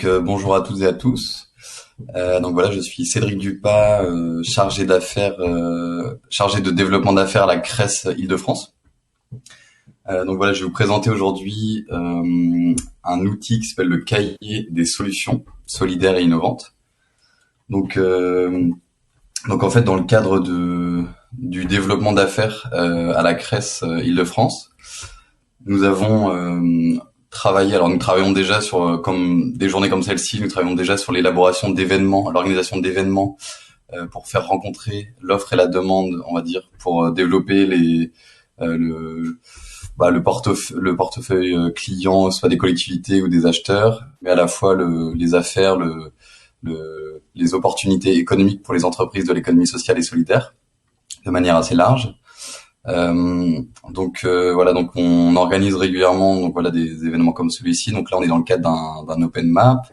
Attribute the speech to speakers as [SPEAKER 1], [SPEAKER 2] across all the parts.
[SPEAKER 1] Bonjour à toutes et à tous. Donc voilà, je suis Cédric Dupas, chargé d'affaires, chargé de développement d'affaires à la CRES Île-de-France. Donc voilà, je vais vous présenter aujourd'hui un outil qui s'appelle le cahier des solutions solidaires et innovantes. Donc en fait, dans le cadre du développement d'affaires à la CRES Île-de-France, nous avons travaillé. Alors nous travaillons déjà sur, comme des journées comme celle-ci, nous travaillons déjà sur l'élaboration d'événements, l'organisation d'événements pour faire rencontrer l'offre et la demande, on va dire, pour développer le portefeuille client, soit des collectivités ou des acheteurs, mais à la fois les affaires, les opportunités économiques pour les entreprises de l'économie sociale et solidaire, de manière assez large. Donc on organise régulièrement des événements comme celui-ci. Donc là on est dans le cadre d'un open map,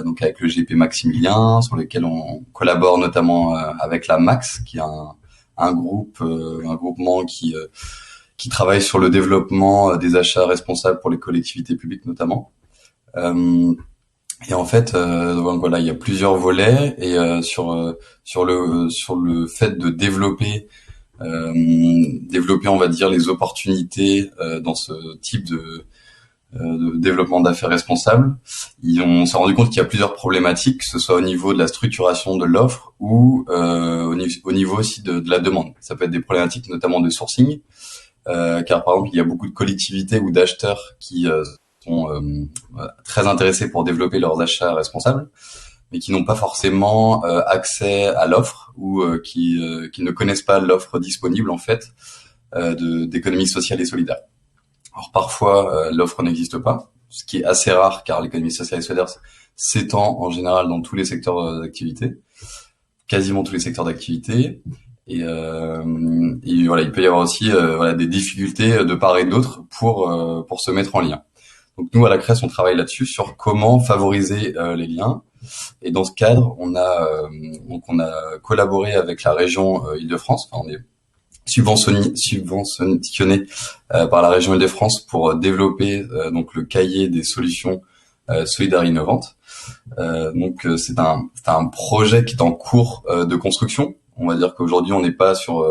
[SPEAKER 1] donc avec le GP Maximilien, sur lequel on collabore notamment avec la Max, qui est un groupement qui travaille sur le développement des achats responsables pour les collectivités publiques notamment. Et en fait, il y a plusieurs volets et sur le fait de développer, on va dire, les opportunités dans ce type de développement d'affaires responsable. On s'est rendu compte qu'il y a plusieurs problématiques, que ce soit au niveau de la structuration de l'offre ou au niveau aussi de la demande. Ça peut être des problématiques notamment de sourcing, car par exemple il y a beaucoup de collectivités ou d'acheteurs qui sont très intéressés pour développer leurs achats responsables, mais qui n'ont pas forcément accès à l'offre ou qui ne connaissent pas l'offre disponible en fait d'économie sociale et solidaire. Alors parfois l'offre n'existe pas, ce qui est assez rare car l'économie sociale et solidaire s'étend en général dans tous les secteurs d'activité, quasiment tous les secteurs d'activité. Et voilà, il peut y avoir aussi des difficultés de part et d'autre pour se mettre en lien. Donc nous à la CRES on travaille là-dessus sur comment favoriser les liens. Et dans ce cadre, on a collaboré avec la région Île-de-France. Enfin, on est subventionné par la région Île-de-France pour développer donc le cahier des solutions solidaires et innovantes. C'est un projet qui est en cours de construction. On va dire qu'aujourd'hui on n'est pas sur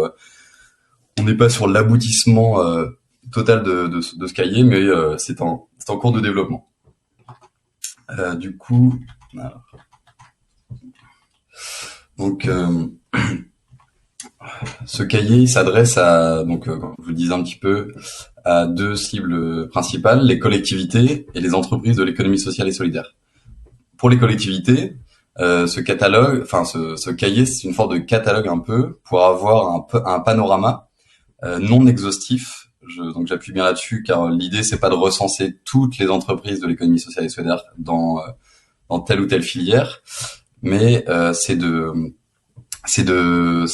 [SPEAKER 1] l'aboutissement total de ce cahier, mais c'est en cours de développement. Du coup, alors. Donc ce cahier s'adresse à, comme je vous le disais un petit peu, à deux cibles principales, les collectivités et les entreprises de l'économie sociale et solidaire. Pour les collectivités, ce cahier, c'est une sorte de catalogue un peu pour avoir un panorama non exhaustif. Donc j'appuie bien là-dessus car l'idée c'est pas de recenser toutes les entreprises de l'économie sociale et solidaire dans telle ou telle filière, mais c'est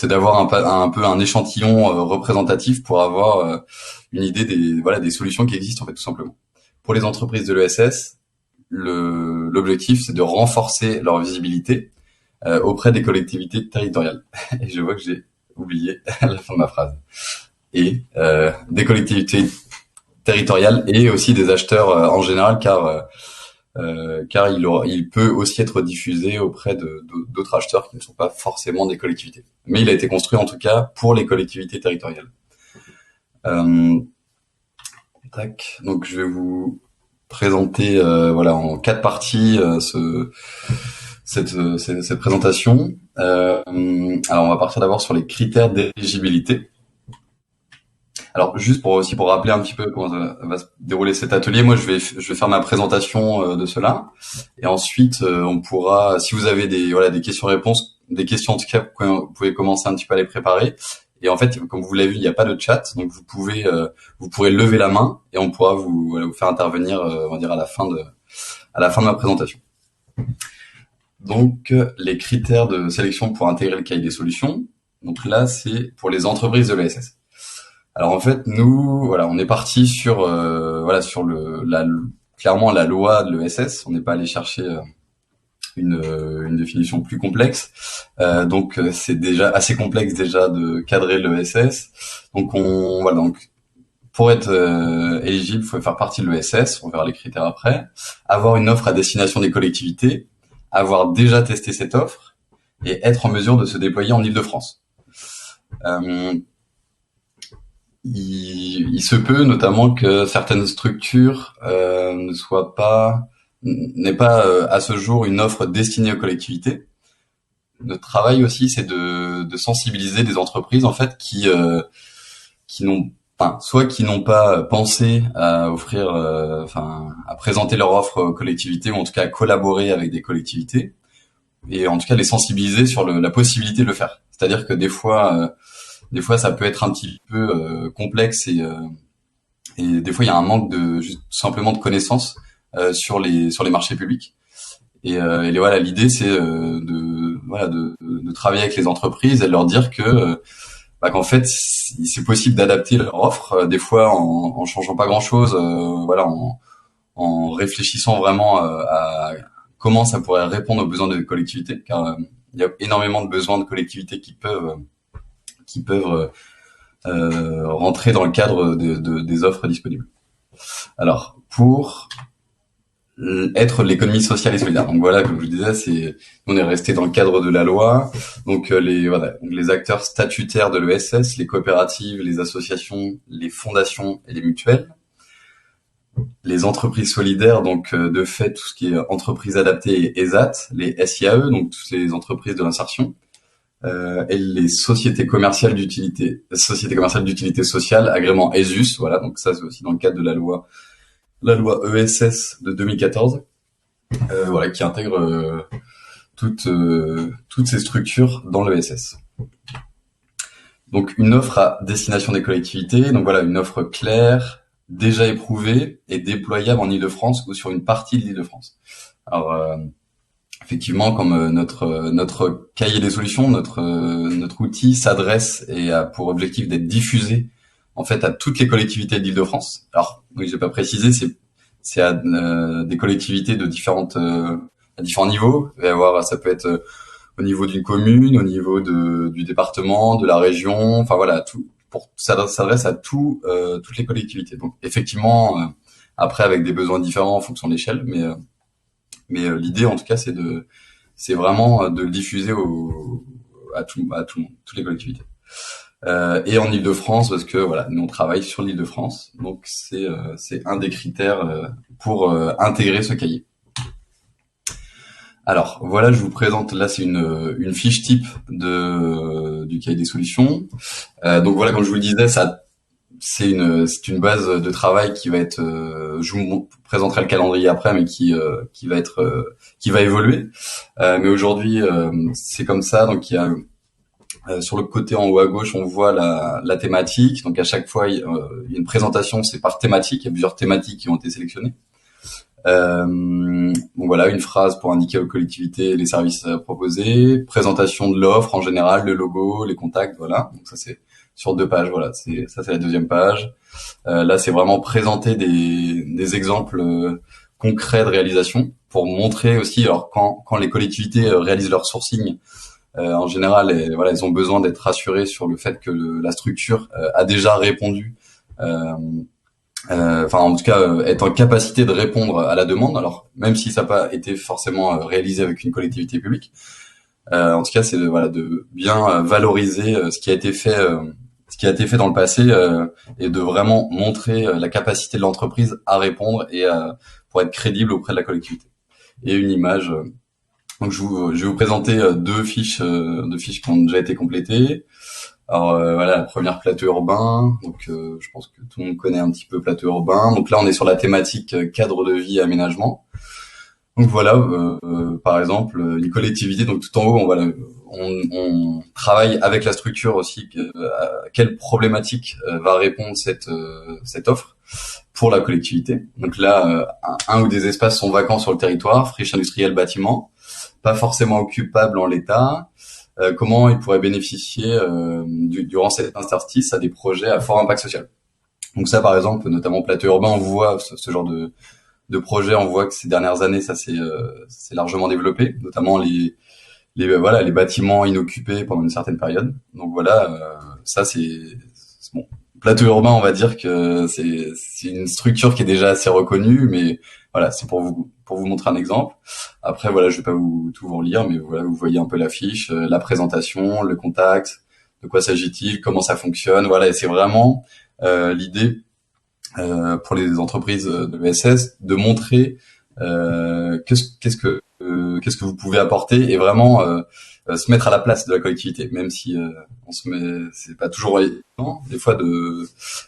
[SPEAKER 1] d'avoir un peu un échantillon représentatif pour avoir une idée des solutions qui existent en fait tout simplement. Pour les entreprises de l'ESS, l'objectif c'est de renforcer leur visibilité auprès des collectivités territoriales. Et je vois que j'ai oublié à la fin de ma phrase. Et des collectivités territoriales et aussi des acheteurs en général car il peut aussi être diffusé auprès d'autres acheteurs qui ne sont pas forcément des collectivités. Mais il a été construit en tout cas pour les collectivités territoriales. Donc je vais vous présenter en 4 parties cette présentation. Alors on va partir d'abord sur les critères d'éligibilité. Alors juste pour rappeler un petit peu comment ça va se dérouler cet atelier, moi je vais faire ma présentation de cela et ensuite on pourra, si vous avez des questions-réponses, des questions en tout cas, vous pouvez commencer un petit peu à les préparer. Et en fait, comme vous l'avez vu, il n'y a pas de chat, donc vous pourrez lever la main et on pourra vous faire intervenir, on va dire à la fin de ma présentation. Donc les critères de sélection pour intégrer le cahier des solutions. Donc là, c'est pour les entreprises de l'ESS. Alors en fait, nous, on est parti sur clairement la loi de l'ESS. On n'est pas allé chercher une définition plus complexe. Donc c'est déjà assez complexe déjà de cadrer l'ESS. Donc pour être éligible, il faut faire partie de l'ESS, on verra les critères après, avoir une offre à destination des collectivités, avoir déjà testé cette offre et être en mesure de se déployer en Île-de-France. Il se peut notamment que certaines structures n'aient pas à ce jour une offre destinée aux collectivités. Notre travail aussi, c'est de sensibiliser des entreprises en fait qui n'ont soit qui n'ont pas pensé à offrir, à présenter leur offre aux collectivités, ou en tout cas à collaborer avec des collectivités, et en tout cas les sensibiliser sur la possibilité de le faire. C'est-à-dire que des fois, ça peut être un petit peu complexe et des fois il y a un manque de juste simplement de connaissances sur les marchés publics. Et voilà, l'idée c'est de travailler avec les entreprises et de leur dire que qu'en fait c'est possible d'adapter leur offre des fois en changeant pas grand chose, en réfléchissant vraiment à comment ça pourrait répondre aux besoins des collectivités, car il y a énormément de besoins de collectivités qui peuvent rentrer dans le cadre des offres disponibles. Alors, pour être l'économie sociale et solidaire. Donc voilà, comme je vous disais, on est resté dans le cadre de la loi. Donc les acteurs statutaires de l'ESS, les coopératives, les associations, les fondations et les mutuelles. Les entreprises solidaires, donc de fait tout ce qui est entreprises adaptées et ESAT, les SIAE, donc toutes les entreprises de l'insertion. Et les sociétés commerciales d'utilité sociale, agrément ESUS, voilà, donc ça c'est aussi dans le cadre de la loi ESS de 2014, qui intègre toutes ces structures dans l'ESS. Donc une offre à destination des collectivités, donc voilà, une offre claire, déjà éprouvée et déployable en Île-de-France ou sur une partie de l'Île-de-France. Alors effectivement, comme notre cahier des solutions, notre outil s'adresse et a pour objectif d'être diffusé en fait à toutes les collectivités de l'Île-de-France. Alors oui, j'ai pas précisé, c'est à des collectivités de différents niveaux. Ça peut être au niveau d'une commune, au niveau du département, de la région, enfin voilà, ça s'adresse à toutes les collectivités. Donc effectivement, après avec des besoins différents en fonction de l'échelle, mais l'idée en tout cas c'est vraiment de le diffuser à tout le monde, toutes les collectivités. Et en Île-de-France, parce que voilà, nous on travaille sur l'Île-de-France, donc c'est un des critères pour intégrer ce cahier. Alors voilà, je vous présente là, c'est une fiche type du cahier des solutions. Donc voilà, comme je vous le disais, c'est une base de travail qui va être, je vous présenterai le calendrier après, mais qui va évoluer. Mais aujourd'hui c'est comme ça, donc il y a sur le côté en haut à gauche, on voit la thématique. Donc à chaque fois, il y a une présentation, c'est par thématique. Il y a plusieurs thématiques qui ont été sélectionnées. Donc voilà, une phrase pour indiquer aux collectivités les services proposés, présentation de l'offre en général, le logo, les contacts, voilà. Donc ça c'est sur 2 pages, voilà. C'est la deuxième page. Là c'est vraiment présenter des exemples concrets de réalisation pour montrer aussi. Alors quand les collectivités réalisent leur sourcing, en général, elles ont besoin d'être rassurées sur le fait que la structure a déjà répondu, en tout cas, être en capacité de répondre à la demande. Alors, même si ça n'a pas été forcément réalisé avec une collectivité publique, en tout cas, c'est de bien valoriser ce qui a été fait dans le passé, et de vraiment montrer la capacité de l'entreprise à répondre et pour être crédible auprès de la collectivité. Et une image. Donc je vais vous présenter 2 fiches qui ont déjà été complétées. Alors voilà, la première, plateau urbain. Donc je pense que tout le monde connaît un petit peu plateau urbain. Donc là on est sur la thématique cadre de vie et aménagement. Donc voilà, par exemple une collectivité. Donc tout en haut on travaille avec la structure aussi. À quelle problématique va répondre cette offre pour la collectivité. Donc là un ou des espaces sont vacants sur le territoire, friche industrielle, bâtiment, pas forcément occupable en l'état. Comment ils pourraient bénéficier durant cet interstice à des projets à fort impact social. Donc ça, par exemple, notamment plateau urbain, on voit ce genre de projet, on voit que ces dernières années, ça s'est largement développé, notamment les bâtiments inoccupés pendant une certaine période. Donc voilà, ça c'est bon. plateau urbain, on va dire que c'est une structure qui est déjà assez reconnue, mais voilà, c'est pour vous montrer un exemple. Après, voilà, je vais pas tout vous relire, mais voilà, vous voyez un peu l'affiche, la présentation, le contact, de quoi s'agit-il, comment ça fonctionne, voilà, et c'est vraiment l'idée pour les entreprises de l'ESS de montrer qu'est-ce que vous pouvez apporter et vraiment se mettre à la place de la collectivité, même si on se met, c'est pas toujours évident des fois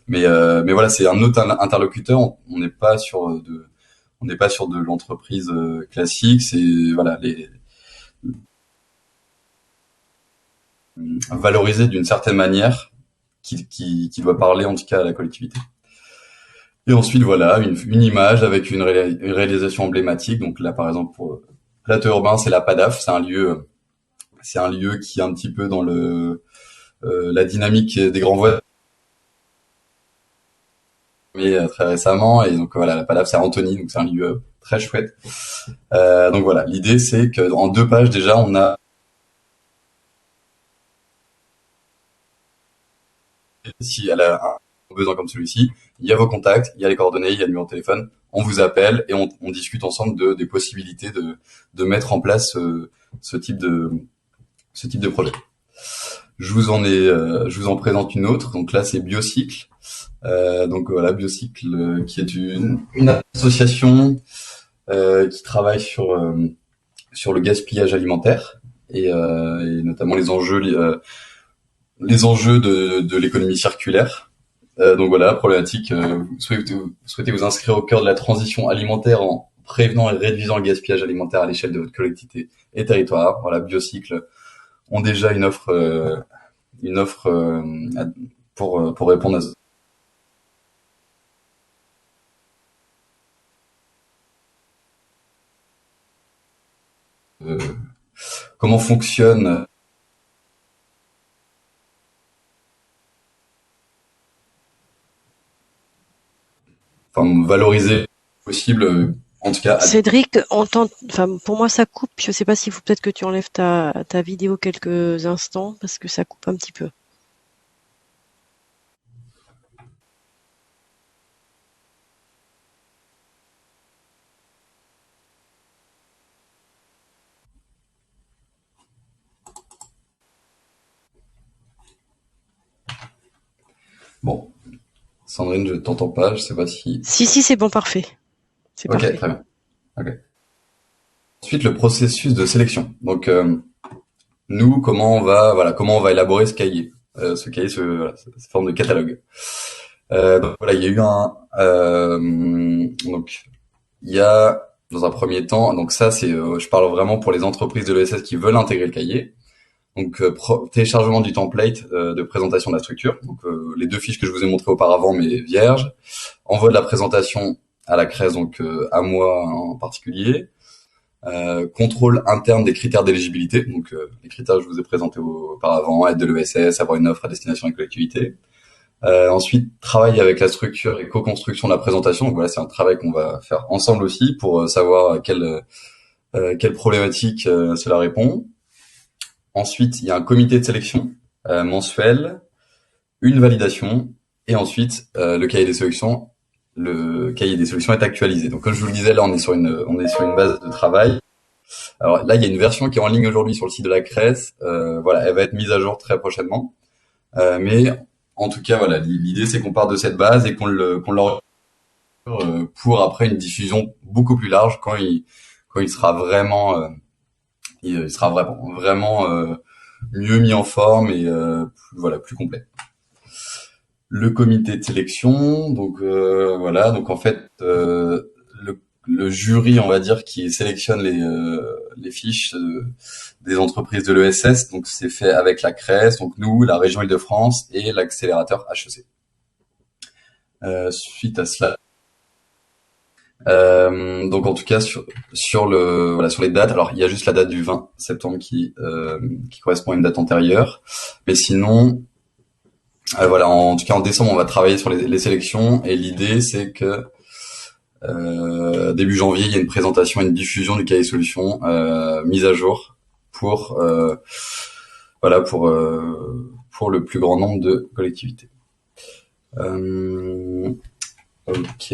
[SPEAKER 1] mais voilà, c'est un autre interlocuteur. On n'est pas on n'est pas sur de l'entreprise classique. C'est voilà les valoriser d'une certaine manière qui doit parler en tout cas à la collectivité. Et ensuite, voilà, une image avec une réalisation emblématique. Donc là, par exemple, pour Plateau Urbain, c'est la PADAF. C'est un lieu qui est un petit peu dans la dynamique des grands voyages, mais très récemment. Et donc voilà, la PADAF, c'est à Antony, donc c'est un lieu très chouette. Donc voilà, l'idée, c'est que en 2 pages déjà, on a si elle a un besoin comme celui-ci, il y a vos contacts, il y a les coordonnées, il y a le numéro de téléphone, on vous appelle et on discute ensemble des possibilités de mettre en place ce type de ce type de projet. Je vous en présente une autre. Donc là, c'est Biocycle. Donc voilà, Biocycle, qui est une association qui travaille sur le gaspillage alimentaire et notamment les enjeux de l'économie circulaire. Donc voilà, problématique. Vous souhaitez vous inscrire au cœur de la transition alimentaire en prévenant et réduisant le gaspillage alimentaire à l'échelle de votre collectivité et territoire. Voilà, Biocycle ont déjà une offre pour répondre à euh, comment fonctionne. Enfin, valoriser possible, en tout cas.
[SPEAKER 2] Cédric, enfin, pour moi ça coupe. Je sais pas s'il faut peut-être que tu enlèves ta vidéo quelques instants parce que ça coupe un petit peu.
[SPEAKER 1] Bon, Sandrine, je t'entends pas. Je sais pas si.
[SPEAKER 2] Si, c'est bon, parfait. C'est
[SPEAKER 1] Ok,
[SPEAKER 2] parfait.
[SPEAKER 1] très bien. Ok. Ensuite, le processus de sélection. Donc, nous, comment on va élaborer ce cahier, voilà, cette forme de catalogue. Donc voilà, il y a eu donc il y a dans un premier temps, donc ça c'est, je parle vraiment pour les entreprises de l'ESS qui veulent intégrer le cahier. Donc téléchargement du template de présentation de la structure, donc les 2 fiches que je vous ai montrées auparavant mais vierges, envoi de la présentation à la CRES, donc à moi en particulier, contrôle interne des critères d'éligibilité, donc les critères que je vous ai présentés auparavant, aide de l'ESS, avoir une offre à destination des collectivités. Ensuite, travail avec la structure et co-construction de la présentation. Donc voilà, c'est un travail qu'on va faire ensemble aussi pour savoir à quelle problématique cela répond. Ensuite, il y a un comité de sélection mensuel, une validation, et ensuite le cahier des solutions. Le cahier des solutions est actualisé. Donc comme je vous le disais, là on est sur une base de travail. Alors là, il y a une version qui est en ligne aujourd'hui sur le site de la CRES. Voilà, elle va être mise à jour très prochainement. Mais en tout cas, voilà, l'idée c'est qu'on part de cette base et qu'on l'enregistre pour après une diffusion beaucoup plus large quand il sera vraiment il sera vraiment mieux mis en forme et voilà, plus complet. Le comité de sélection, donc voilà, donc en fait le jury, on va dire, qui sélectionne les fiches des entreprises de l'ESS, donc c'est fait avec la CRES, donc nous, la région Île-de-France et l'accélérateur HEC. Suite à cela, donc en tout cas sur les dates, alors il y a juste la date du 20 septembre qui correspond à une date antérieure, mais sinon voilà, en tout cas en décembre on va travailler sur les sélections et l'idée c'est que début janvier il y a une présentation et une diffusion du cahier solution mise à jour pour voilà pour le plus grand nombre de collectivités. Euh, ok.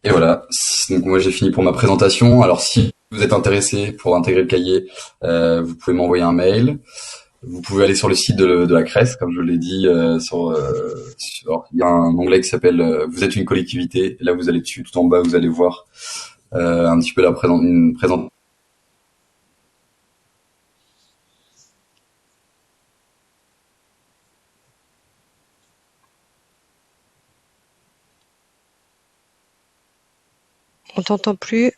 [SPEAKER 1] Et voilà. Donc moi j'ai fini pour ma présentation. Alors si vous êtes intéressé pour intégrer le cahier, vous pouvez m'envoyer un mail. Vous pouvez aller sur le site de la CRES, comme je l'ai dit. Il y a un onglet qui s'appelle Vous êtes une collectivité. Et là vous allez dessus, tout en bas vous allez voir un petit peu une présentation.
[SPEAKER 2] On t'entend plus.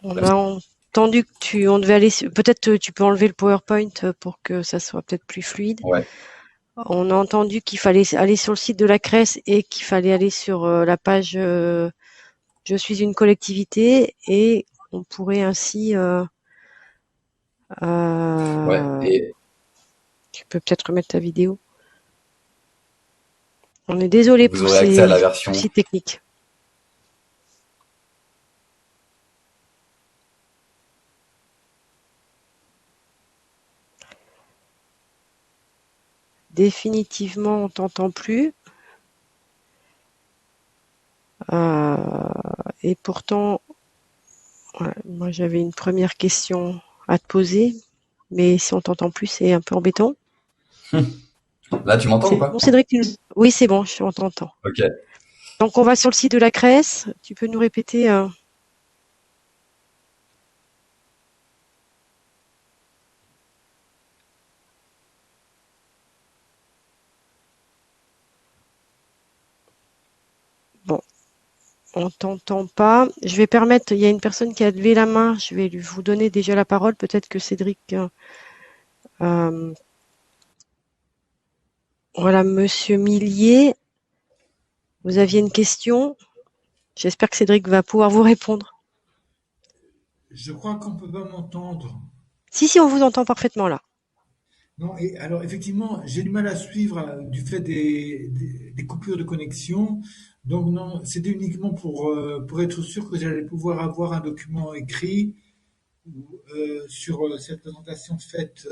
[SPEAKER 2] On a entendu que on devait aller peut-être tu peux enlever le PowerPoint pour que ça soit peut-être plus fluide.
[SPEAKER 1] Ouais.
[SPEAKER 2] On a entendu qu'il fallait aller sur le site de la CRES et qu'il fallait aller sur la page Je suis une collectivité et on pourrait ainsi
[SPEAKER 1] Ouais. Et
[SPEAKER 2] tu peux peut-être remettre ta vidéo. On est désolé
[SPEAKER 1] vous
[SPEAKER 2] pour
[SPEAKER 1] aurez accès à
[SPEAKER 2] ces
[SPEAKER 1] la version.
[SPEAKER 2] soucis techniques. Définitivement, on t'entend plus. Euh, et pourtant, ouais, moi j'avais une première question à te poser, mais si on t'entend plus, c'est un peu embêtant.
[SPEAKER 1] Là, tu m'entends ou
[SPEAKER 2] C'est
[SPEAKER 1] pas?
[SPEAKER 2] bon, Cédric? Oui, c'est bon, on t'entend.
[SPEAKER 1] Ok.
[SPEAKER 2] Donc on va sur le site de la CRES. Tu peux nous répéter Bon, on t'entend pas. Je vais permettre, il y a une personne qui a levé la main. Je vais vous donner déjà la parole. Peut-être que Cédric. Euh, voilà, Monsieur Millier, vous aviez une question. J'espère que Cédric va pouvoir vous répondre.
[SPEAKER 3] Je crois qu'on peut pas m'entendre.
[SPEAKER 2] Si, on vous entend parfaitement là.
[SPEAKER 3] Non, et alors effectivement, j'ai du mal à suivre du fait des coupures de connexion. Donc non, c'était uniquement pour être sûr que j'allais pouvoir avoir un document écrit sur cette présentation faite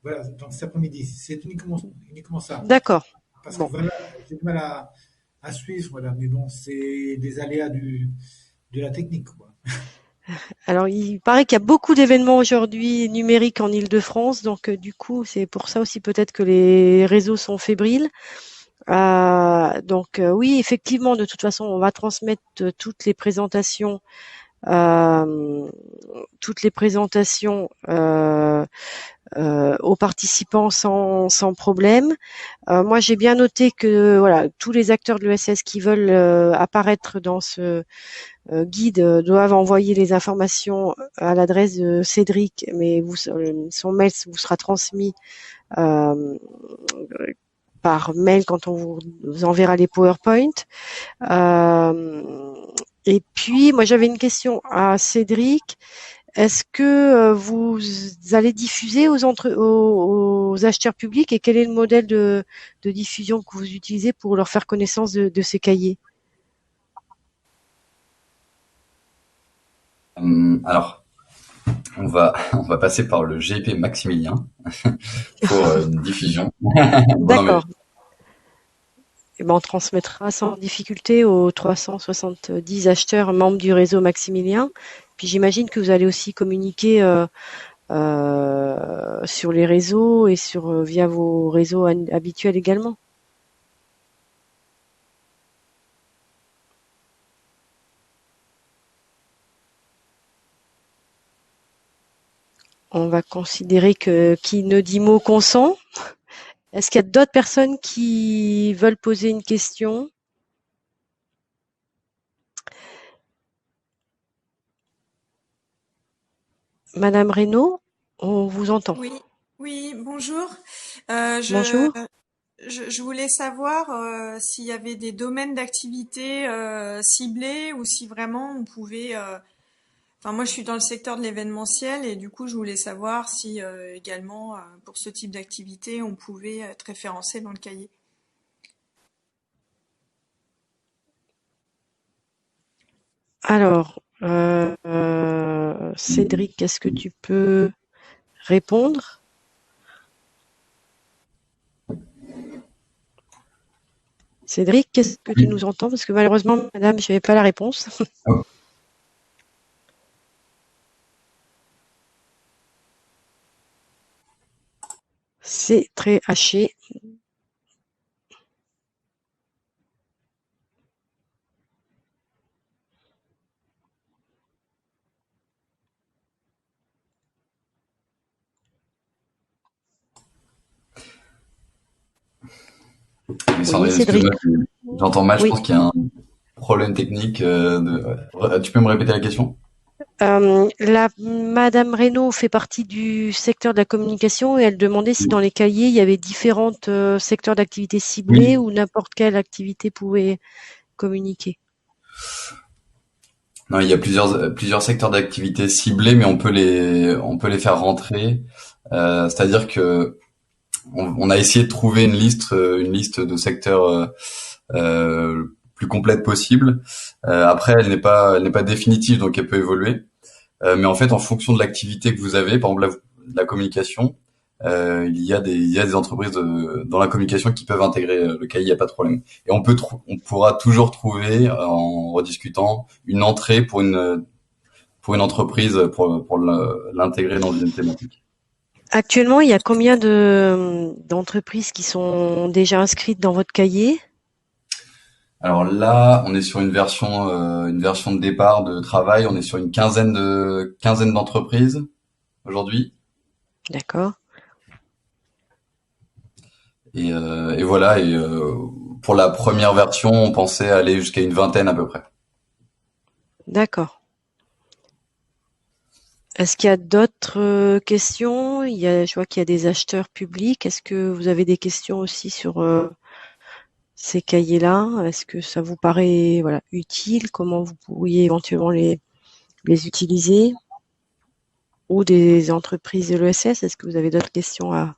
[SPEAKER 3] voilà, donc cet après-midi. C'est uniquement ça.
[SPEAKER 2] D'accord.
[SPEAKER 3] Parce que
[SPEAKER 2] Bon.
[SPEAKER 3] voilà, j'ai du mal à suivre, voilà. Mais bon, c'est des aléas de la technique, quoi.
[SPEAKER 2] Alors, il paraît qu'il y a beaucoup d'événements aujourd'hui numériques en Île-de-France, donc du coup, c'est pour ça aussi peut-être que les réseaux sont fébriles. Donc oui, effectivement, de toute façon, on va transmettre euh, toutes les présentations aux participants sans problème. Moi, j'ai bien noté que voilà, tous les acteurs de l'ESS qui veulent apparaître dans ce guide doivent envoyer les informations à l'adresse de Cédric, mais son mail vous sera transmis euh, par mail quand on vous enverra les PowerPoint. Euh, et puis, moi, j'avais une question à Cédric. Est-ce que vous allez diffuser aux acheteurs publics et quel est le modèle de diffusion que vous utilisez pour leur faire connaissance de ces cahiers?
[SPEAKER 1] Alors, on va passer par le GP Maximilien pour une diffusion. Bon, non, mais
[SPEAKER 2] D'accord. Eh ben, on transmettra sans difficulté aux 370 acheteurs membres du réseau Maximilien. Puis j'imagine que vous allez aussi communiquer sur les réseaux et via vos réseaux habituels également. On va considérer que qui ne dit mot consent. Est-ce qu'il y a d'autres personnes qui veulent poser une question? Madame Reynaud, on vous entend.
[SPEAKER 4] Oui, oui, bonjour.
[SPEAKER 2] Bonjour.
[SPEAKER 4] Je voulais savoir s'il y avait des domaines d'activité ciblés ou si vraiment on pouvait. Enfin, moi, je suis dans le secteur de l'événementiel et du coup, je voulais savoir si également pour ce type d'activité, on pouvait être référencé dans le cahier.
[SPEAKER 2] Alors, Cédric, est-ce que tu peux répondre? Cédric, qu'est-ce que tu
[SPEAKER 1] Oui.
[SPEAKER 2] nous entends? Parce que malheureusement, madame, je n'avais pas la réponse.
[SPEAKER 1] Oh.
[SPEAKER 2] C'est très haché.
[SPEAKER 1] Oui,
[SPEAKER 2] Oui,
[SPEAKER 1] Sandrine,
[SPEAKER 2] Cédric.
[SPEAKER 1] excuse-moi, j'entends mal, je
[SPEAKER 2] Oui.
[SPEAKER 1] pense qu'il y a un problème technique. Tu peux me répéter la question?
[SPEAKER 2] Madame Reynaud fait partie du secteur de la communication et elle demandait si dans les cahiers, il y avait différentes secteurs d'activité ciblés
[SPEAKER 1] Oui.
[SPEAKER 2] ou n'importe quelle activité pouvait communiquer.
[SPEAKER 1] Non, il y a plusieurs secteurs d'activité ciblés, mais on peut les faire rentrer. C'est-à-dire que on a essayé de trouver une liste de secteurs plus complète possible. Après, elle n'est pas définitive, donc elle peut évoluer. Mais en fait, en fonction de l'activité que vous avez, par exemple la communication, il y a des entreprises dans la communication qui peuvent intégrer le cahier, il n'y a pas de problème. Et on pourra toujours trouver, en rediscutant, une entrée pour une entreprise pour l'intégrer dans une thématique.
[SPEAKER 2] Actuellement, il y a combien d'entreprises qui sont déjà inscrites dans votre cahier?
[SPEAKER 1] Alors là, on est sur une version de départ de travail. On est sur une quinzaine d'entreprises aujourd'hui.
[SPEAKER 2] D'accord,
[SPEAKER 1] Et voilà. Et pour la première version, on pensait aller jusqu'à une vingtaine à peu près.
[SPEAKER 2] d'accord. Est-ce qu'il y a d'autres questions? Je vois qu'il y a des acheteurs publics. Est-ce que vous avez des questions aussi sur ces cahiers-là? Est-ce que ça vous paraît voilà, utile? Comment vous pourriez éventuellement les utiliser? Ou des entreprises de l'ESS? Est-ce que vous avez d'autres questions à...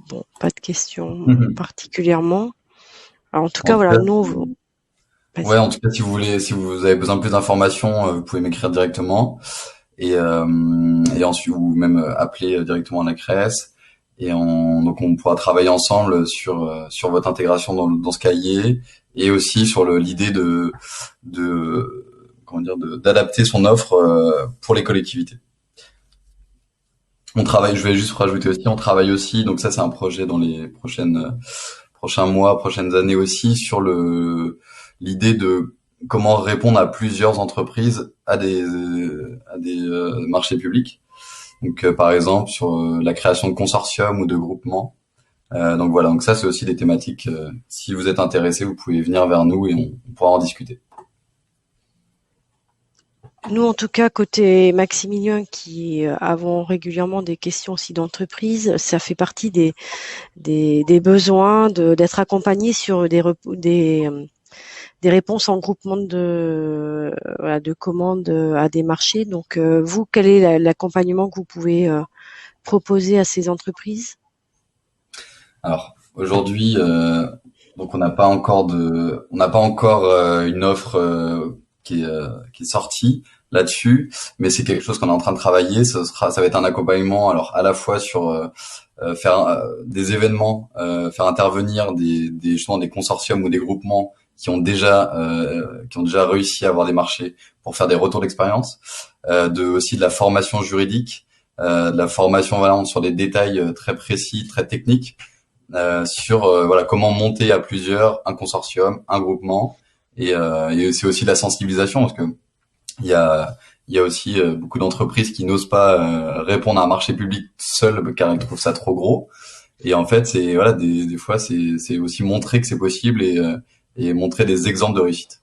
[SPEAKER 2] Bon, pas de questions
[SPEAKER 1] Mhm.
[SPEAKER 2] particulièrement. Alors, en tout
[SPEAKER 1] En
[SPEAKER 2] cas,
[SPEAKER 1] tout
[SPEAKER 2] voilà,
[SPEAKER 1] cas,
[SPEAKER 2] nous,
[SPEAKER 1] ouais,
[SPEAKER 2] vas-y.
[SPEAKER 1] en tout cas, si vous avez besoin de plus d'informations, vous pouvez m'écrire directement et ensuite ou même appeler directement la CRES. Donc on pourra travailler ensemble sur votre intégration dans ce cahier et aussi sur l'idée de comment dire d'adapter son offre pour les collectivités. Je vais juste rajouter aussi, on travaille aussi, donc ça c'est un projet dans les prochains mois, prochaines années aussi, sur l'idée de comment répondre à plusieurs entreprises à des marchés publics. Donc par exemple sur la création de consortiums ou de groupements. Donc voilà, donc ça c'est aussi des thématiques. Si vous êtes intéressé, vous pouvez venir vers nous et on pourra en discuter.
[SPEAKER 2] Nous, en tout cas, côté Maximilien, qui avons régulièrement des questions aussi d'entreprise, ça fait partie des besoins d'être accompagné sur des réponses en groupement voilà, de commandes à des marchés. Donc, vous, quel est l'accompagnement que vous pouvez proposer à ces entreprises?
[SPEAKER 1] Alors aujourd'hui, donc on n'a pas encore une offre qui est sortie là-dessus, mais c'est quelque chose qu'on est en train de travailler. Ça va être un accompagnement, alors à la fois sur faire des événements, faire intervenir justement des consortiums ou des groupements qui ont déjà réussi à avoir des marchés pour faire des retours d'expérience, aussi de la formation juridique, de la formation vraiment sur des détails très précis, très techniques sur voilà comment monter à plusieurs un consortium, un groupement et c'est aussi de la sensibilisation parce que il y a il y a aussi beaucoup d'entreprises qui n'osent pas répondre à un marché public seul car ils trouvent ça trop gros et en fait c'est voilà des fois c'est aussi montrer que c'est possible et montrer des exemples de réussite.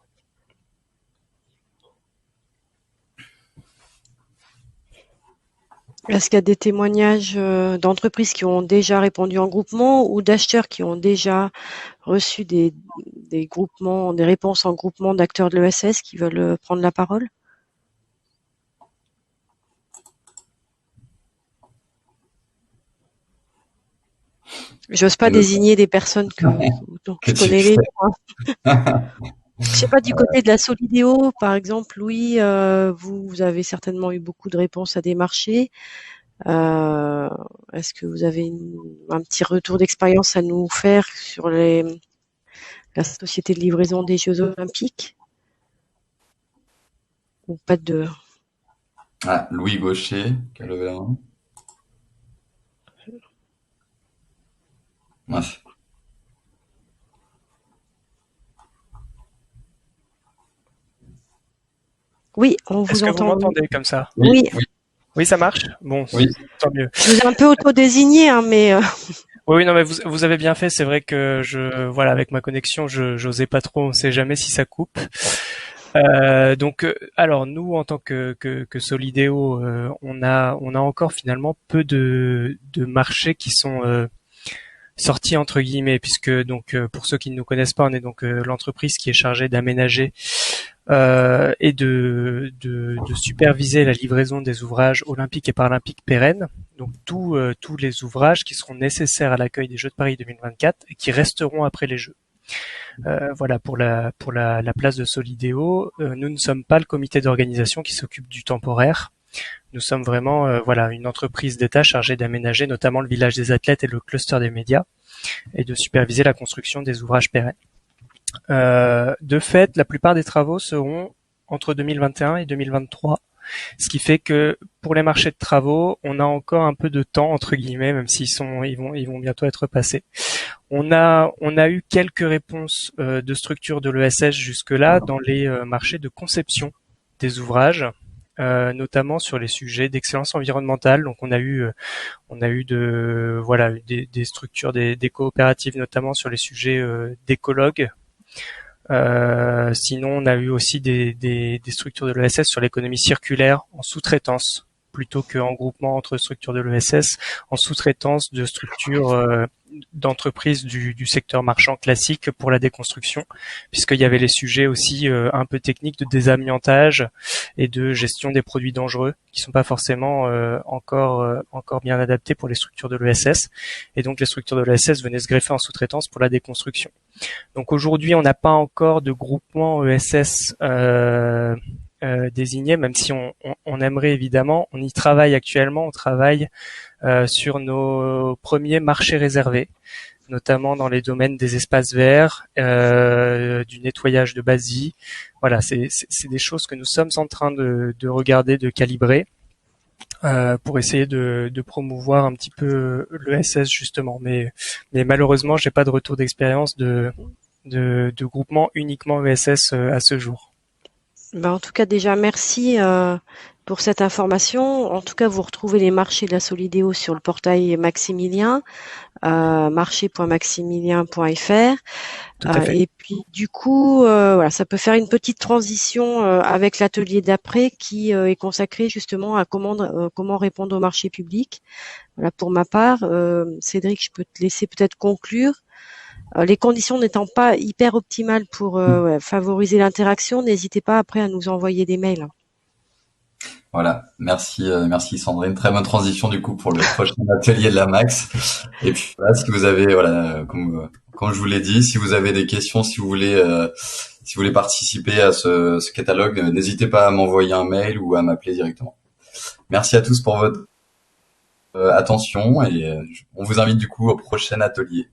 [SPEAKER 2] Est-ce qu'il y a des témoignages d'entreprises qui ont déjà répondu en groupement ou d'acheteurs qui ont déjà reçu des groupements, des réponses en groupement d'acteurs de l'ESS qui veulent prendre la parole? J'ose pas
[SPEAKER 1] Et
[SPEAKER 2] désigner des personnes dont
[SPEAKER 1] que
[SPEAKER 2] je
[SPEAKER 1] tu
[SPEAKER 2] connais les
[SPEAKER 1] sais.
[SPEAKER 2] noms, hein. Je sais pas, du côté de la Solidéo, par exemple, Louis, vous avez certainement eu beaucoup de réponses à des marchés. Est-ce que vous avez un petit retour d'expérience à nous faire sur la société de livraison des Jeux Olympiques? Ou pas de...
[SPEAKER 1] Ah, Louis Gaucher, qui a levé la main. Ouais.
[SPEAKER 2] Oui, on
[SPEAKER 5] Est-ce
[SPEAKER 2] vous
[SPEAKER 5] que vous
[SPEAKER 2] entend.
[SPEAKER 5] m'entendez comme ça?
[SPEAKER 2] Oui,
[SPEAKER 1] Oui,
[SPEAKER 5] Oui, ça marche? Bon,
[SPEAKER 1] oui.
[SPEAKER 5] tant mieux.
[SPEAKER 2] je vous ai un peu auto-désigné, hein, mais
[SPEAKER 5] Oui, oui, non, mais vous avez bien fait. C'est vrai que voilà, avec ma connexion, j'osais pas trop. On sait jamais si ça coupe. Alors nous, en tant que Solidéo, on a encore finalement peu de marchés qui sont sortis entre guillemets, puisque donc pour ceux qui ne nous connaissent pas, on est donc l'entreprise qui est chargée d'aménager et de superviser la livraison des ouvrages olympiques et paralympiques pérennes. Donc tous les ouvrages qui seront nécessaires à l'accueil des Jeux de Paris 2024 et qui resteront après les Jeux. Voilà pour la place de Solidéo. Nous ne sommes pas le comité d'organisation qui s'occupe du temporaire. Nous sommes vraiment voilà une entreprise d'État chargée d'aménager notamment le village des athlètes et le cluster des médias et de superviser la construction des ouvrages pérennes. De fait, la plupart des travaux seront entre 2021 et 2023. Ce qui fait que pour les marchés de travaux, on a encore un peu de temps entre guillemets, même ils vont bientôt être passés. On a eu quelques réponses de structures de l'ESS jusque-là dans les marchés de conception des ouvrages, notamment sur les sujets d'excellence environnementale. Donc on a eu des structures, des coopératives notamment sur les sujets d'écologues. Sinon, on a eu aussi des structures de l'ESS sur l'économie circulaire en sous-traitance, plutôt qu'en groupement entre structures de l'ESS, en sous-traitance de structures d'entreprises du secteur marchand classique pour la déconstruction, puisqu'il y avait les sujets aussi un peu techniques de désamiantage et de gestion des produits dangereux, qui sont pas forcément encore bien adaptés pour les structures de l'ESS. Et donc les structures de l'ESS venaient se greffer en sous-traitance pour la déconstruction. Donc aujourd'hui, on n'a pas encore de groupement ESS désigné, même si on aimerait évidemment. On y travaille actuellement. On travaille sur nos premiers marchés réservés, notamment dans les domaines des espaces verts, du nettoyage de basis. Voilà, c'est des choses que nous sommes en train de regarder, de calibrer. Pour essayer de promouvoir un petit peu l'ESS justement, mais malheureusement j'ai pas de retour d'expérience de groupement uniquement ESS à ce jour.
[SPEAKER 2] ben, en tout cas déjà merci pour cette information. En tout cas, vous retrouvez les marchés de la Solidéo sur le portail Maximilien, marché.maximilien.fr.
[SPEAKER 5] Tout à fait.
[SPEAKER 2] Et puis du coup, voilà, ça peut faire une petite transition avec l'atelier d'après qui est consacré justement à comment répondre au marché public. Voilà, pour ma part, Cédric, je peux te laisser peut-être conclure. Les conditions n'étant pas hyper optimales pour favoriser l'interaction, n'hésitez pas après à nous envoyer des mails.
[SPEAKER 1] Voilà. Merci Sandrine. Très bonne transition du coup pour le prochain atelier de la Max. Et puis voilà, si vous avez, voilà, comme je vous l'ai dit, si vous avez des questions, si vous voulez participer à ce catalogue, n'hésitez pas à m'envoyer un mail ou à m'appeler directement. Merci à tous pour votre attention et on vous invite du coup au prochain atelier.